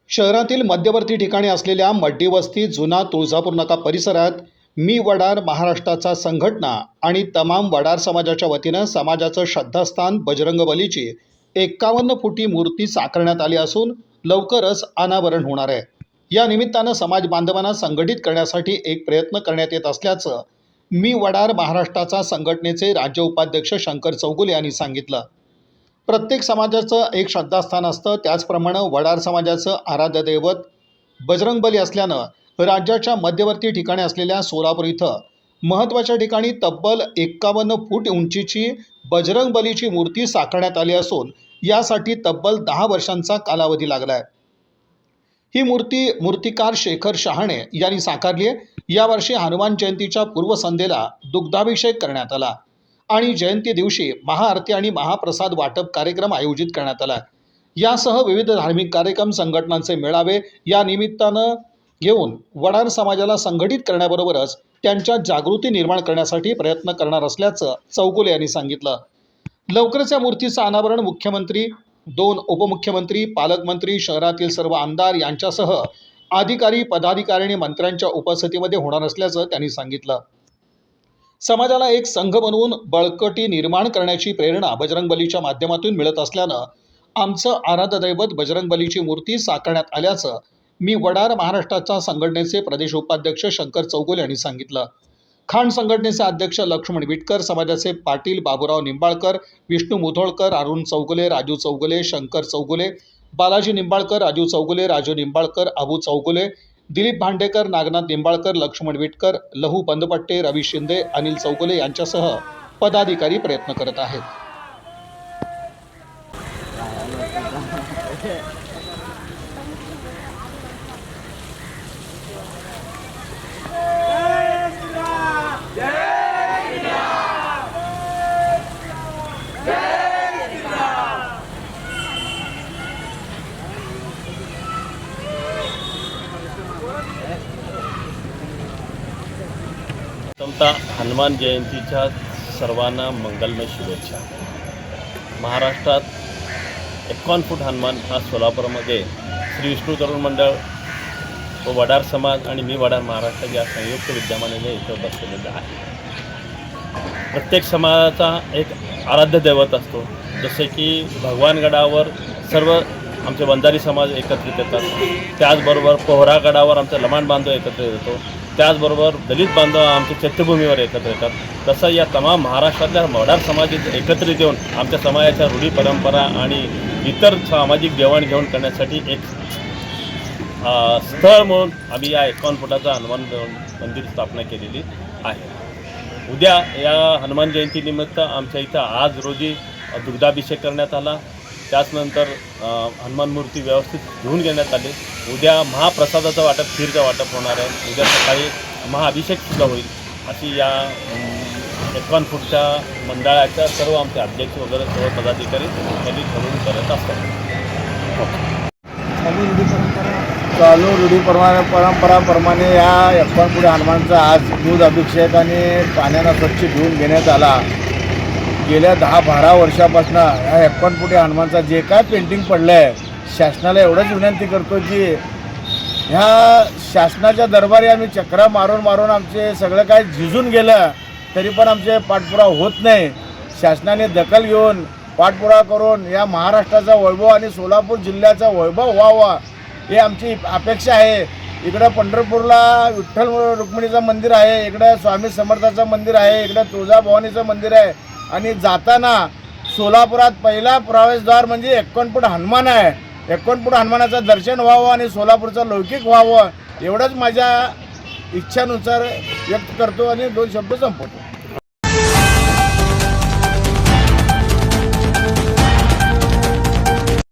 शहरातील मध्यवर्ती ठिकाणी असलेल्या मड्डी वस्ती जुना तुळजापूर नाका परिसरात मी वडार महाराष्ट्राचा संघटना आणि तमाम वडार समाजाच्या वतीनं समाजाचं श्रद्धास्थान बजरंगबलीची 51 फुटी मूर्ती साकारण्यात आली असून लवकरच अनावरण होणार आहे। या निमित्तानं समाज बांधवांना संघटित करण्यासाठी एक प्रयत्न करण्यात येत असल्याचं मी वडार महाराष्ट्राचा संघटनेचे राज्य उपाध्यक्ष शंकर चौगुले यांनी सांगितलं। प्रत्येक समाजाचं एक श्रद्धास्थान असतं, त्याचप्रमाणे वडार समाजाचं आराध्य दैवत बजरंगबली असल्यानं राज्याच्या मध्यवर्ती ठिकाणी असलेल्या सोलापूर इथं महत्त्वाच्या ठिकाणी तब्बल 51 फूट उंचीची बजरंगबलीची मूर्ती साकारण्यात आली असून यासाठी तब्बल 10 वर्षांचा कालावधी लागला आहे। ही मूर्तिकार शेखर शहाणे यांनी साकारली आहे। यावर्षी हनुमान जयंतीच्या पूर्वसंध्येला दुग्धाभिषेक करण्यात आला आणि जयंती दिवशी महाआरती आणि महाप्रसाद वाटप कार्यक्रम आयोजित करण्यात आला। यासह विविध धार्मिक कार्यक्रम, संघटनांचे मेळावे या निमित्तानं घेऊन वडार समाजाला संघटित करण्याबरोबरच त्यांच्या जागृती निर्माण करण्यासाठी प्रयत्न करणार असल्याचं चौगुले यांनी सांगितलं। लवकरच या मूर्तीचं अनावरण मुख्यमंत्री, 2 उपमुख्यमंत्री, पालकमंत्री, शहरातील सर्व आमदार यांच्यासह अधिकारी, पदाधिकारी आणि मंत्र्यांच्या उपस्थितीमध्ये होणार असल्याचं त्यांनी सांगितलं। समाजाला एक संघ बनवून बळकटी निर्माण करण्याची प्रेरणा बजरंगबलीच्या माध्यमातून मिळत असल्यानं आमचं आराध्य दैवत बजरंगबलीची मूर्ती साकारण्यात आल्याचं मी वडार महाराष्ट्राच्या संघटनेचे प्रदेश उपाध्यक्ष शंकर चौगुले यांनी सांगितलं। खांड संघटनेचे अध्यक्ष लक्ष्मण विटकर, समाजाचे पाटील बाबूराव निंबाळकर, विष्णू मुधोळकर, अरुण चौगुले, राजू चौगुले, शंकर चौगुले, बालाजी निंबाळकर, राजू चौगुले, राजू निंबाळकर, अबू चौगुले, दिलीप भांडेकर, नागनाथ निंबाळकर, लक्ष्मण विटकर, लहू बंदपट्टे, रवी शिंदे, अनिल चौगुले यांच्यासह पदाधिकारी प्रयत्न करत आहेत। प्रथमतः हनुमान जयंतीच्या सर्वांना मंगलमय शुभेच्छा। महाराष्ट्रात 51 फूट हनुमान हा सोलापूरमध्ये श्री विष्णू तरुण मंडळ व वडार समाज आणि मी वडार महाराष्ट्र या संयुक्त विद्यमानाने इथं बसलेला आहे। प्रत्येक समाजाचा एक आराध्य दैवत असतो, जसे की भगवानगडावर सर्व आमचे वंजारी समाज एकत्रित येतात, त्याचबरोबर पोहरा गडावर आमचा लमाण बांधव एकत्रित येतो, त्याचबरोबर दलित बांधव आमच्या चैत्यभूमीवर एकत्र येतात। तसं या तमाम महाराष्ट्रातल्या वडार समाज एकत्रित येऊन आमच्या समाजाच्या रूढी परंपरा आणि इतर सामाजिक देवाणघेवाण करण्यासाठी एक स्थळ म्हणून आम्ही या 51 फुटाचा हनुमान मंदिर स्थापना केलेली आहे। उद्या या हनुमान जयंतीनिमित्त आमच्या इथं आज रोजी दुग्धाभिषेक करण्यात आला, त्याचनंतर हनुमान मूर्ती व्यवस्थित धुवून घेण्यात आली। उद्या महाप्रसादाचं वाटप, खीरचं वाटप होणार आहे। उद्या सकाळी महाअभिषेकसुद्धा होईल, अशी या 51 फूटच्या मंडळाच्या सर्व आमचे अध्यक्ष वगैरे सर्व पदाधिकारी त्यांनी ठरवून करत असतात। चालू रूढी परंपराप्रमाणे या 51 फूट हनुमानचा आज दूध अभिषेक आणि पाण्यानं स्वच्छ धुवून घेण्यात आला। गेल्या 10-12 वर्षापासून ह्या 51 फुटी हनुमानचा जे काय पेंटिंग पडलं आहे, शासनाला एवढंच विनंती करतो की ह्या शासनाच्या दरबारी आम्ही चक्रा मारून आमचे सगळं काय झिजून गेलं तरी पण आमचे पाठपुरावा होत नाही। शासनाने दखल घेऊन पाठपुरावा करून या महाराष्ट्राचा वैभव आणि सोलापूर जिल्ह्याचा वैभव व्हावा ही आमची अपेक्षा आहे। इकडं पंढरपूरला विठ्ठल रुक्मिणीचं मंदिर आहे, इकडं स्वामी समर्थाचं मंदिर आहे, इकडं तुळजाभवानीचं मंदिर आहे आणि जाताना सोलापुरात पहिला प्रवेशद्वार म्हणजे 51 फूट हनुमान आहे। 51 फूट हनुमानाचं दर्शन व्हावं आणि सोलापूरचं लौकिक व्हावं एवढंच माझ्या इच्छानुसार व्यक्त करतो आणि 2 शब्द संपवतो।